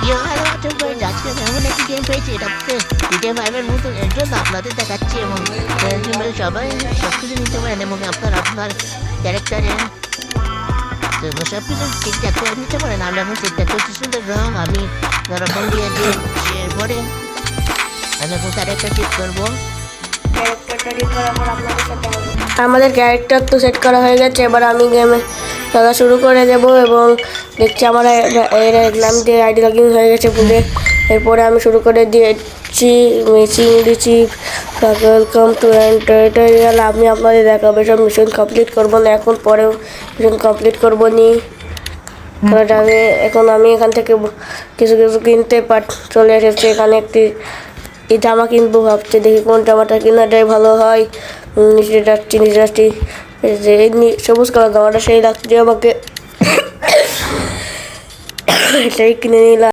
আজকে এমন একটি গেম পেয়েছি, এটাতে GTA 5 এর মতো এর জন্য আপনাদের দেখাচ্ছি এবং সবাই সব কিছু নিতে পারেন এবং আপনার ক্যারেক্টারের সব কিছু ঠিকঠাক করে নিতে পারেন। আমি এখন ঠিকঠাক করছি সুন্দর রং আমি ফোন দিয়ে দিয়েছি। এরপরে আমি এখন ক্যারেক্টার ঠিক করবো। আমাদের ক্যারেক্টার তো সেট করা হয়ে গেছে, এবার আমি গেমে খেলা শুরু করে দেবো এবং দেখছি আমার এর নাম দিয়ে আইডি লগ ইন হয়ে গেছে পুরে। এরপরে আমি শুরু করে দিয়েছি মিসিং রিচিভ ওয়েলকাম টু টিউটোরিয়াল। আমি আপনাদের দেখাবো সব মিশন কমপ্লিট করবো না এখন, পরেও মিশন কমপ্লিট করবো নি। এখন আমি এখান থেকে কিছু কিছু কিনতে চলে এসেছি। এখানে একটি এই জামা কিনবো ভাবছি, দেখি কোন জামাটা কেনাটাই ভালো হয়। নিচে যাচ্ছি এই সবুজ কালার জামাটা সেই লাগছে আমাকে, সেই কিনে নিলাম।